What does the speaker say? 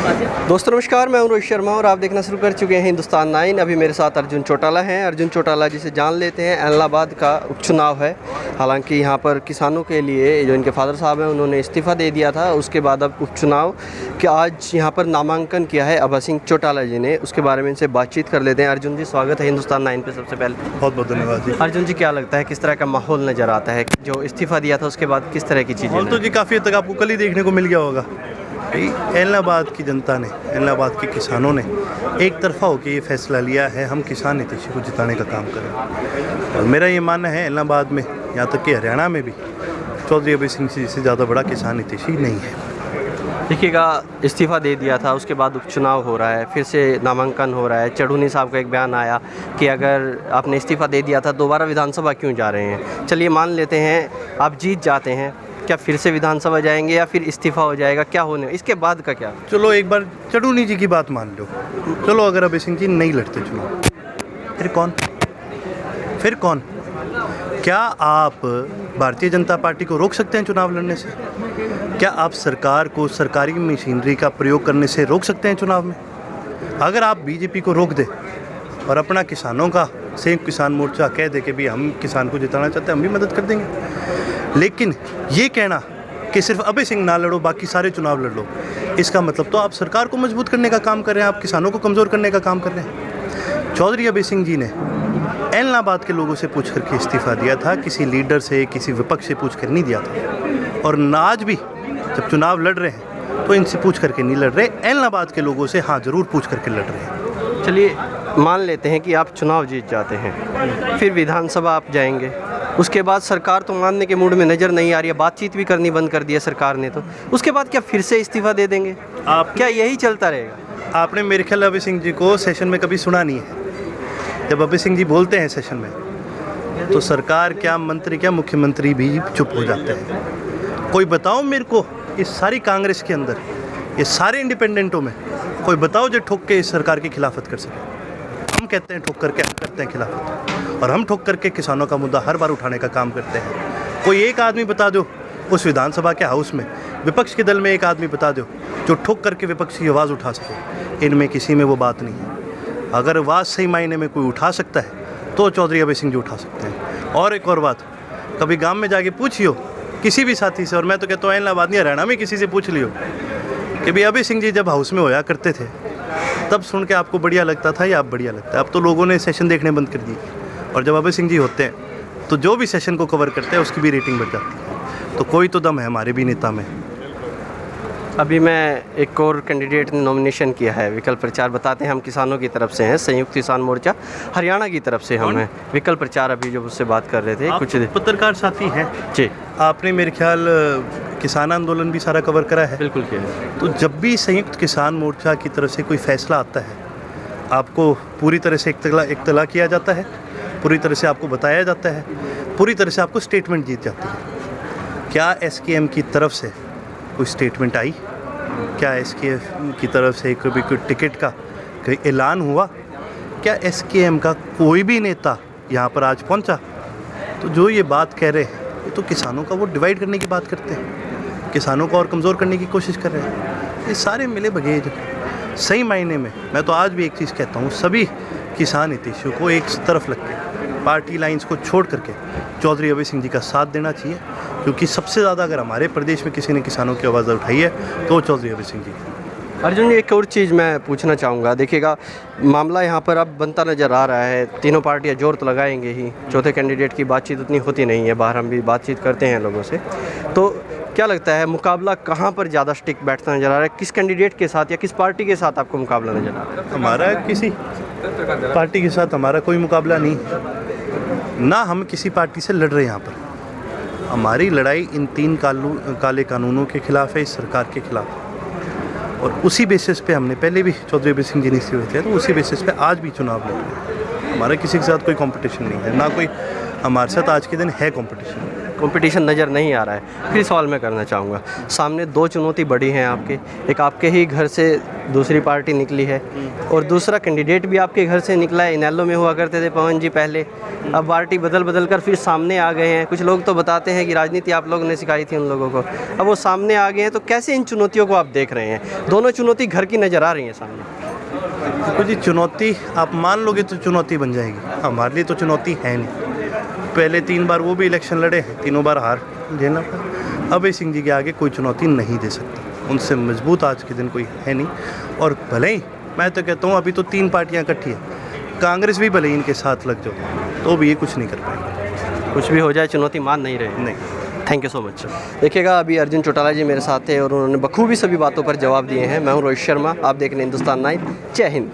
दोस्तों नमस्कार, मैं हूं रोहित शर्मा और आप देखना शुरू कर चुके हैं हिंदुस्तान 9। अभी मेरे साथ अर्जुन चौटाला हैं। अर्जुन चौटाला जिसे जान लेते हैं, एलनाबाद का उपचुनाव है। हालांकि यहां पर किसानों के लिए जो इनके फादर साहब हैं उन्होंने इस्तीफ़ा दे दिया था, उसके बाद अब उपचुनाव के आज यहां पर नामांकन किया है अभय सिंह चौटाला जी ने। उसके बारे में इनसे बातचीत कर लेते हैं। अर्जुन जी, स्वागत है हिंदुस्तान 9 पर। सबसे पहले बहुत बहुत धन्यवाद जी। अर्जुन जी, क्या लगता है किस तरह का माहौल नज़र आता है? जो इस्तीफ़ा दिया था उसके बाद किस तरह की चीज़ें? तो जी काफ़ी हद तक आपको कल ही देखने को मिल गया होगा। एलनाबाद की जनता ने, एलनाबाद के किसानों ने एक तरफा होकर ये फैसला लिया है हम किसान नीतीश को जिताने का काम करें। और मेरा ये मानना है एलनाबाद में, यहाँ तक कि हरियाणा में भी चौधरी अभय सिंह जी से ज़्यादा बड़ा किसान नीतीश ही नहीं है। देखिएगा, इस्तीफ़ा दे दिया था, उसके बाद उपचुनाव हो रहा है, फिर से नामांकन हो रहा है। चढ़ूनी साहब का एक बयान आया कि अगर आपने इस्तीफ़ा दे दिया था दोबारा विधानसभा क्यों जा रहे हैं? चलिए मान लेते हैं आप जीत जाते हैं, क्या फिर से विधानसभा जाएंगे या फिर इस्तीफ़ा हो जाएगा? क्या होने इसके बाद का क्या? चलो एक बार चढ़ूनी जी की बात मान लो। चलो अगर अभय सिंह जी नहीं लड़ते चुनाव, फिर कौन? क्या आप भारतीय जनता पार्टी को रोक सकते हैं चुनाव लड़ने से? क्या आप सरकार को सरकारी मशीनरी का प्रयोग करने से रोक सकते हैं चुनाव में? अगर आप बीजेपी को रोक दे और अपना किसानों का संयुक्त किसान मोर्चा कह दे कि भी हम किसान को जिताना चाहते हैं, हम भी मदद कर देंगे। लेकिन ये कहना कि सिर्फ अभय सिंह ना लड़ो बाकी सारे चुनाव लड़ लो, इसका मतलब तो आप सरकार को मजबूत करने का काम कर रहे हैं, आप किसानों को कमज़ोर करने का काम कर रहे हैं। चौधरी अभय सिंह जी ने एलनाबाद के लोगों से पूछ करके इस्तीफ़ा दिया था, किसी लीडर से, किसी विपक्ष से पूछ कर नहीं दिया था। और आज भी जब चुनाव लड़ रहे हैं तो इनसे पूछ करके नहीं लड़ रहे, एलनाबाद के लोगों से हाँ ज़रूर पूछ करके लड़ रहे हैं। चलिए मान लेते हैं कि आप चुनाव जीत जाते हैं, फिर विधानसभा आप जाएंगे, उसके बाद सरकार तो मानने के मूड में नज़र नहीं आ रही है, बातचीत भी करनी बंद कर दी है सरकार ने, तो उसके बाद क्या फिर से इस्तीफ़ा दे देंगे? आप क्या यही चलता रहेगा? आपने मेरे ख्याल अभय सिंह जी को सेशन में कभी सुना नहीं है। जब अभय सिंह जी बोलते हैं सेशन में तो सरकार क्या, मंत्री क्या, मुख्यमंत्री भी चुप हो जाते हैं। कोई बताओ मेरे को, इस सारी कांग्रेस के अंदर, ये सारे इंडिपेंडेंटों में कोई बताओ जो ठोक के इस सरकार की खिलाफत कर सके। हम कहते हैं ठोक करके हम करते हैं खिलाफत, और हम ठोक करके किसानों का मुद्दा हर बार उठाने का काम करते हैं। कोई एक आदमी बता दो उस विधानसभा के हाउस में, विपक्ष के दल में एक आदमी बता दो जो ठोक करके विपक्ष की आवाज़ उठा सके। इनमें किसी में वो बात नहीं है। अगर आवाज़ सही मायने में कोई उठा सकता है तो चौधरी अभय सिंह जी उठा सकते हैं। और एक और बात, कभी गाँव में जाके पूछियो किसी भी साथी से, और मैं तो कहता हूँ एलनाबाद नहीं हरियाणा में किसी से पूछ लियो कि भाई अभय सिंह जी जब हाउस में होया करते थे तब सुन के आपको बढ़िया लगता था या अब बढ़िया लगता है? अब तो लोगों ने सेशन देखने बंद कर दी, और जब अभय सिंह जी होते हैं तो जो भी सेशन को कवर करते हैं उसकी भी रेटिंग बढ़ जाती है। तो कोई तो दम है हमारे भी नेता में। अभी मैं एक और कैंडिडेट ने नॉमिनेशन किया है, विकल्प प्रचार। बताते हैं हम किसानों की तरफ से हैं, संयुक्त किसान मोर्चा हरियाणा की तरफ से हम हैं। विकल्प प्रचार अभी जो उससे बात कर रहे थे, कुछ पत्रकार साथी हैं जी। आपने मेरे ख्याल किसान आंदोलन भी सारा कवर करा है। बिल्कुल किया है। तो जब भी संयुक्त किसान मोर्चा की तरफ से कोई फैसला आता है, आपको पूरी तरह से इत्तला किया जाता है, पूरी तरह से आपको बताया जाता है, पूरी तरह से आपको स्टेटमेंट दी जाती है। क्या एसकेएम की तरफ से कोई स्टेटमेंट आई? क्या एसकेएम की तरफ से कभी कोई टिकट का कोई ऐलान हुआ? क्या एसकेएम का कोई भी नेता यहाँ पर आज पहुँचा? तो जो ये बात कह रहे हैं ये तो किसानों का वो डिवाइड करने की बात करते हैं, किसानों को और कमज़ोर करने की कोशिश कर रहे हैं। ये सारे मिले बगेज। सही मायने में मैं तो आज भी एक चीज़ कहता हूँ, सभी किसान हितैषियों को एक तरफ लग के पार्टी लाइंस को छोड़ करके चौधरी अभय सिंह जी का साथ देना चाहिए, क्योंकि सबसे ज़्यादा अगर हमारे प्रदेश में किसी ने किसानों की आवाज़ उठाई है तो चौधरी अभय सिंह जी। अर्जुन जी, एक और चीज़ मैं पूछना चाहूँगा। देखिएगा, मामला यहाँ पर अब बनता नज़र आ रहा है, तीनों पार्टियाँ जोर तो लगाएंगे ही, चौथे कैंडिडेट की बातचीत उतनी होती नहीं है, बाहर हम भी बातचीत करते हैं लोगों से। तो क्या लगता है मुकाबला कहाँ पर ज़्यादा स्टिक बैठता नज़र आ रहा है? किस कैंडिडेट के साथ या किस पार्टी के साथ आपको मुकाबला नज़र आ रहा है? हमारा किसी पार्टी के साथ हमारा कोई मुकाबला नहीं, ना हम किसी पार्टी से लड़ रहे हैं। यहाँ पर हमारी लड़ाई इन 3 काले कानूनों के खिलाफ है, इस सरकार के खिलाफ। और उसी बेसिस पे हमने पहले भी चौधरी अभय सिंह जी ने हुए थे, तो उसी बेसिस पे आज भी चुनाव लड़ रहे हैं। हमारा किसी के साथ कोई कंपटीशन नहीं है, ना कोई हमारे साथ आज के दिन है कंपटीशन। कंपटीशन नज़र नहीं आ रहा है। फिर सवाल मैं करना चाहूँगा, सामने दो चुनौती बड़ी हैं आपके, एक आपके ही घर से दूसरी पार्टी निकली है और दूसरा कैंडिडेट भी आपके घर से निकला है। इनेलो में हुआ करते थे पवन जी पहले, अब पार्टी बदल कर फिर सामने आ गए हैं। कुछ लोग तो बताते हैं कि राजनीति आप लोगों ने सिखाई थी उन लोगों को, अब वो सामने आ गए हैं। तो कैसे इन चुनौतियों को आप देख रहे हैं? दोनों चुनौती घर की नज़र आ रही हैं सामने। देखो जी, चुनौती आप मान लोगे तो चुनौती बन जाएगी, हमारे लिए तो चुनौती है नहीं। पहले 3 बार वो भी इलेक्शन लड़े हैं, तीनों बार हार झेलना पड़ा। अभय सिंह जी के आगे कोई चुनौती नहीं दे सकती, उनसे मजबूत आज के दिन कोई है नहीं। और भले ही मैं तो कहता हूँ अभी तो 3 पार्टियाँ इकट्ठी हैं, कांग्रेस भी भले ही इनके साथ लग जाओ तो भी ये कुछ नहीं कर पाएंगे। कुछ भी हो जाए चुनौती मान नहीं रहे। नहीं। Thank you so much. देखिएगा, अभी अर्जुन चौटाला जी मेरे साथ थे और उन्होंने बखूबी सभी बातों पर जवाब दिए हैं। मैं हूँ रोहित शर्मा, आप देख रहे हैं हिंदुस्तान 9। जय हिंद।